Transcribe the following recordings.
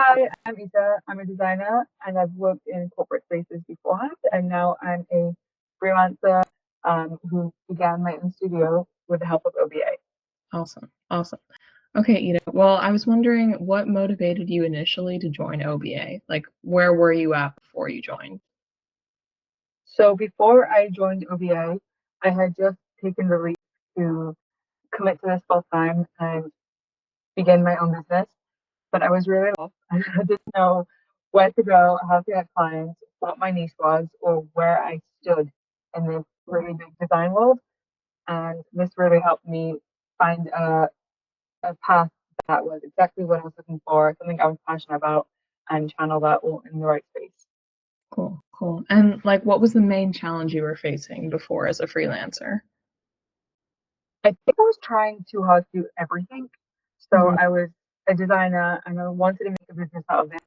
Hi, I'm Ita. I'm a designer and I've worked in corporate spaces beforehand, and now I'm a freelancer who began my own studio with the help of OBA. Awesome. Awesome. Okay, Ida. Well, I was wondering what motivated you initially to join OBA? Like, where were you at before you joined? So before I joined OBA, I had just taken the leap to commit to this full time and begin my own business, but I was really lost. I didn't know where to go, how to get clients, what my niche was, or where I stood in this really big design world. And this really helped me find a path that was exactly what I was looking for, something I was passionate about, and channel that all in the right space. Cool, cool. And like, what was the main challenge you were facing before as a freelancer? I think I was trying too hard to do everything. So Mhm. I was a designer and I wanted to make a business out of it.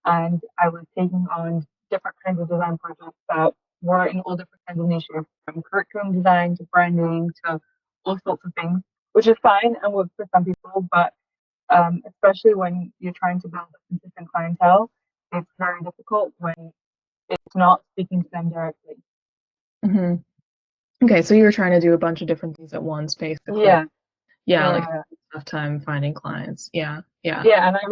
And I was taking on different kinds of design projects that were in all different kinds of niches, from curriculum design to branding to all sorts of things, which is fine and works for some people, but especially when you're trying to build a consistent clientele, it's very difficult when it's not speaking to them directly. Mhm. Okay, so you were trying to do a bunch of different things at once, basically. Yeah, Yeah, like yeah, tough time finding clients. Yeah, yeah. yeah. And I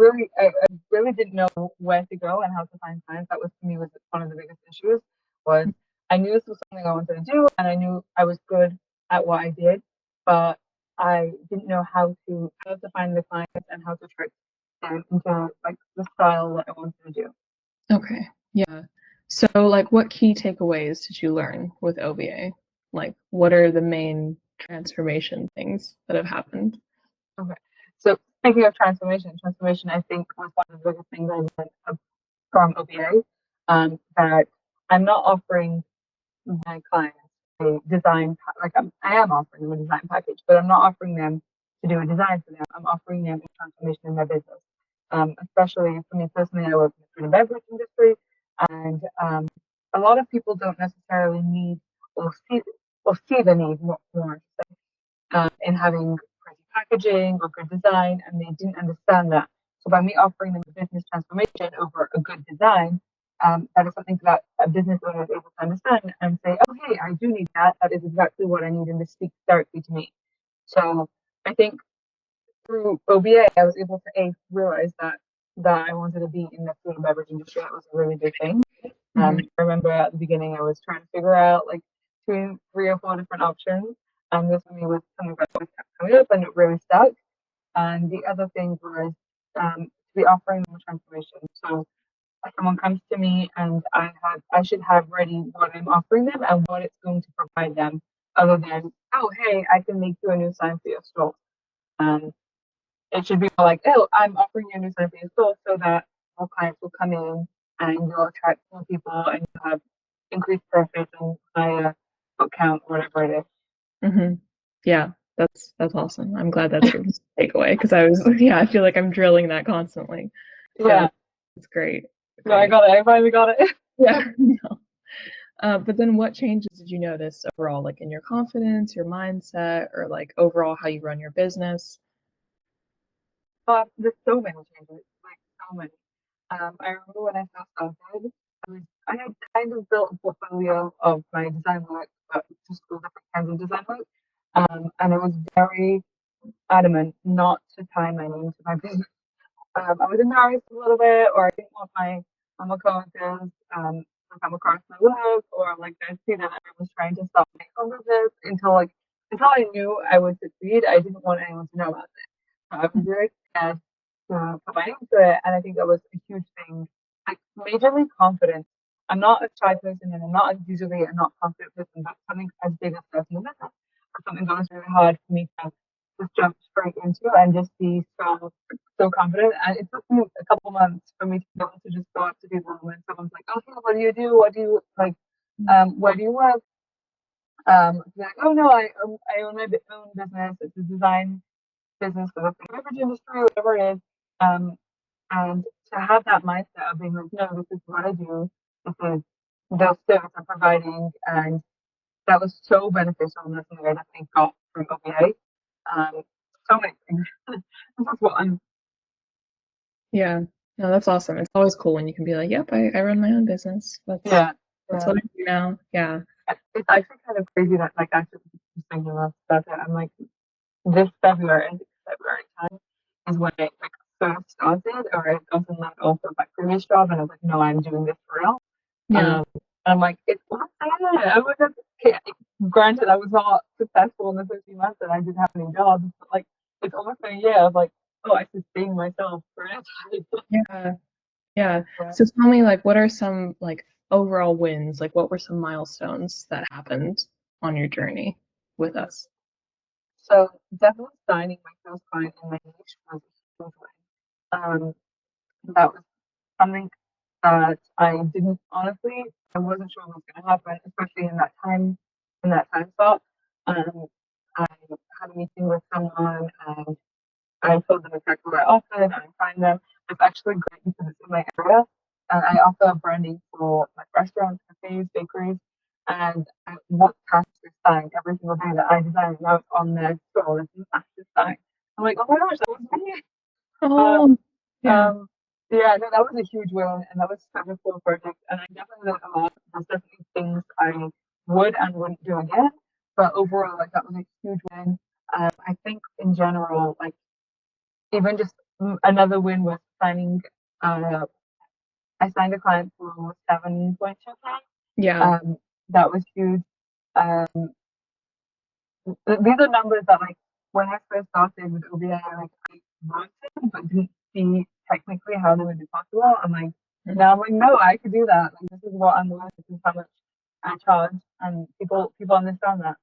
really didn't know where to go and how to find clients. That was to me was one of the biggest issues. Was I knew this was something I wanted to do, and I knew I was good at what I did, but I didn't know how to find the clients and how to trick them into like the style that I wanted to do. Okay. Yeah. So, like, what key takeaways did you learn with OBA? Like, what are the main transformation things that have happened? Okay. So speaking of transformation I think was one of the biggest things I learned from OBA, that I'm not offering my clients a I am offering them a design package, but I'm not offering them to do a design for them. I'm offering them a transformation in their business. Especially for me personally, I work in the food and beverage industry, and a lot of people don't necessarily need or see see the need more in having pretty packaging or good design, and they didn't understand that. So by me offering them a business transformation over a good design, that is something that a business owner is able to understand and say, "Oh, hey, I do need that. That is exactly what I need, and this speaks directly to me." So I think through OBA, I was able to realize that I wanted to be in the food and beverage industry. That was a really big thing. Hmm. I remember at the beginning I was trying to figure out like between three or four different options. And this for me was something that always kept coming up and it really stuck. And the other thing was to be offering them a transformation. So if someone comes to me and I should have ready what I'm offering them and what it's going to provide them other than, oh hey, I can make you a new sign for your store. Um, it should be more like, oh, I'm offering you a new sign for your store so that more clients will come in and you'll attract more people and you'll have increased profits and higher book count or whatever it is. Hmm. Yeah, that's awesome. I'm glad that's your takeaway because I was, yeah, I feel like I'm drilling that constantly. So Yeah, it's great, no, I great. got it. I finally got it. Yeah. No. But then what changes did you notice overall, like in your confidence, your mindset, or like overall how you run your business? There's so many changes, like so many. I remember when I first started, I had kind of built a portfolio of my design work, but just all different kinds of design work. And I was very adamant not to tie my name to my business. I was embarrassed a little bit, or I didn't want my coworkers to come across my work, or like I see that I was trying to stop my own business until I knew I would succeed. I didn't want anyone to know about it. So I was really scared to put my name to it, and I think that was a huge thing. Like majorly confidence. I'm not a shy person, and I'm not usually a not confident person, but something as big as personal business, or something that was really hard for me to just jump straight into and just be so confident. And it took me a couple months for me to be able to just go up to people when someone's like, "Okay, what do you do? What do you like? Where do you work?" Be like, "Oh no, I own my own business. It's a design business for the beverage industry, whatever it is." Um, and to have that mindset of being like, "No, this is what I do. This is the service I'm providing," and that was so beneficial, and that's something I definitely got from OBA. So many things. This is one. Yeah. No, that's awesome. It's always cool when you can be like, yep, I run my own business. Yeah, That's yeah. what I do now. Yeah. It's actually kind of crazy that like actually just thinking about stuff that I'm like this February time is when I like first started, or I got in like also my previous job, and I was like, no, I'm doing this for real. Yeah. Um, I'm like, it's not bad. I was like, okay, granted, I was not successful in the 15 months and I didn't have any jobs, but like, it's almost a year of like, oh, I sustained myself for it. Yeah. Yeah. Yeah. So tell me, like, what are some like overall wins? Like, what were some milestones that happened on your journey with us? So definitely signing my first client in my niche was a huge win. That was something that I didn't honestly, I wasn't sure what was going to happen, especially in that time slot. Um, I had a meeting with someone and I told them exactly what I offered and I find them. It's actually great because it's in my area. And I offer branding for like restaurants, cafes, bakeries, and I want customers sign every single day that I design. And I was on their store, this is massive sign. I'm like, oh my gosh, that was me. Uh, Oh, yeah. um, yeah, no, that was a huge win, and that was such a cool project. And I definitely learned a lot. There's definitely things I would and wouldn't do again, but overall, like that was a huge win. I think in general, like even just another win was signing. Uh, I signed a client for 7.2K. Yeah. Um, that was huge. Um, these are numbers that like when I first started with OBA, like I wanted but didn't see technically how they would be possible. I'm like now I'm like no, I could do that. Like this is what I'm worth. This is how much I charge, and people understand that.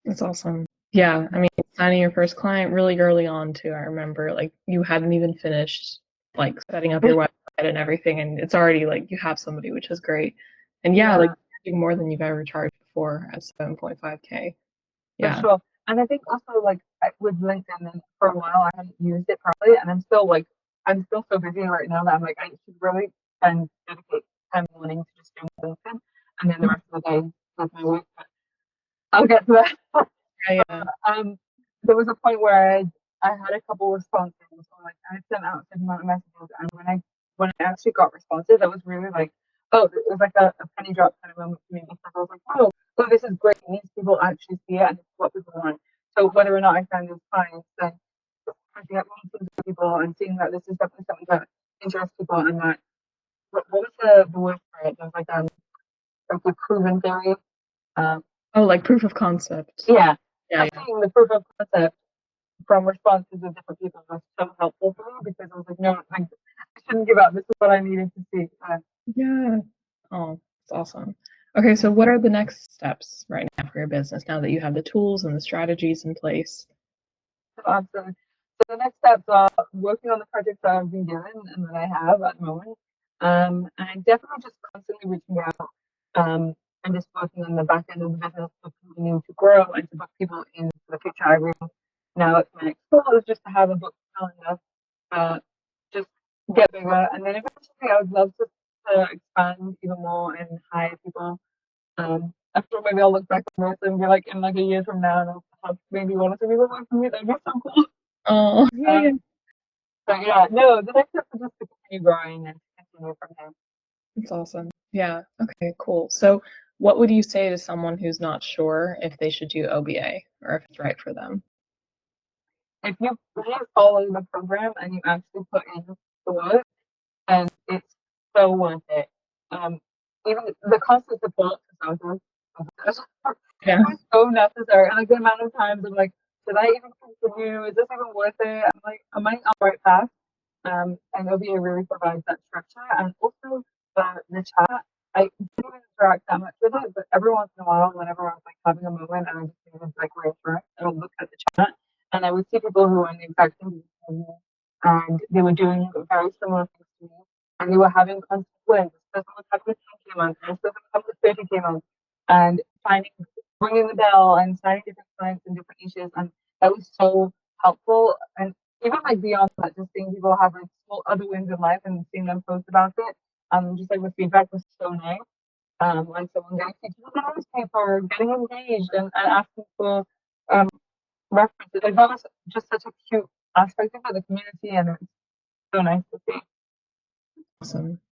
That's awesome. Yeah, I mean, signing your first client really early on too. I remember like you hadn't even finished like setting up your website and everything, and it's already like you have somebody, which is great. And yeah, like Yeah, charging more than you've ever charged before at 7.5K. for Yeah. sure. And I think also like with LinkedIn, and for a while I haven't used it properly, and I'm still so busy right now that I'm like I should really and dedicate time morning to just doing LinkedIn, and then the rest of the day with my work. But I'll get to that. Yeah, yeah. um, there was a point where I had a couple responses, or like I sent out a certain amount of messages, and when I actually got responses, I was really like, oh, it was like a penny drop kind of moment for me because I was like, oh, this is great. It means people actually see it, and it's what people want. So whether or not I find those clients, then catching up meetings with people and seeing that this is definitely something that interests people, and that what was the word for it? There's like the proven theory. Um, Oh, like proof of concept. yeah, Yeah, just yeah. seeing the proof of concept from responses of different people was so helpful for me because I was like, no, like, I shouldn't give up. This is what I needed to see. Yeah. Oh, that's awesome. Okay, so what are the next steps right now for your business now that you have the tools and the strategies in place? So awesome. So the next steps are working on the projects that I've been given and that I have at the moment. And definitely just constantly reaching out and just working on the back end of the business to continue to grow and to book people in for the future. I really now it's my next goal is just to have a book calendar, just get bigger, and then eventually I would love to expand even more and hire people. I'm sure maybe I'll look back on this and be like in like a year from now and I'll have maybe one or two people work for me. That'd be so cool. Oh, yeah, yeah. Um, but yeah, no, the next step is just to continue growing and continue from there. That's awesome. Yeah. Okay, cool. So, what would you say to someone who's not sure if they should do OBA or if it's right for them? If you really follow the program and you actually put in the work, and it's so worth it. Um, even the constant support for something Yeah. was so necessary. And like the amount of times I'm like, should I even continue? Is this even worth it? I'm like, am I on the right path? And OBA really provides that structure and also the chat. I didn't even interact that much with it, but every once in a while, whenever I was like having a moment and I just needed like reassurance, I would look at the chat and I would see people who were in the exact same position as me, and they were doing very similar things to me, and they were having constant wins. This person was having a 10K month, this person was having a 30K month, and finding ringing the bell and signing different clients in different niches, and that was so helpful. And even like beyond that, just seeing people have like small other wins in life and seeing them post about it, just like the feedback was so nice. Like someone getting featured in the newspaper, getting engaged, and asking for um, references. Like that was just such a cute aspect of the community, and it's so nice to see. Awesome.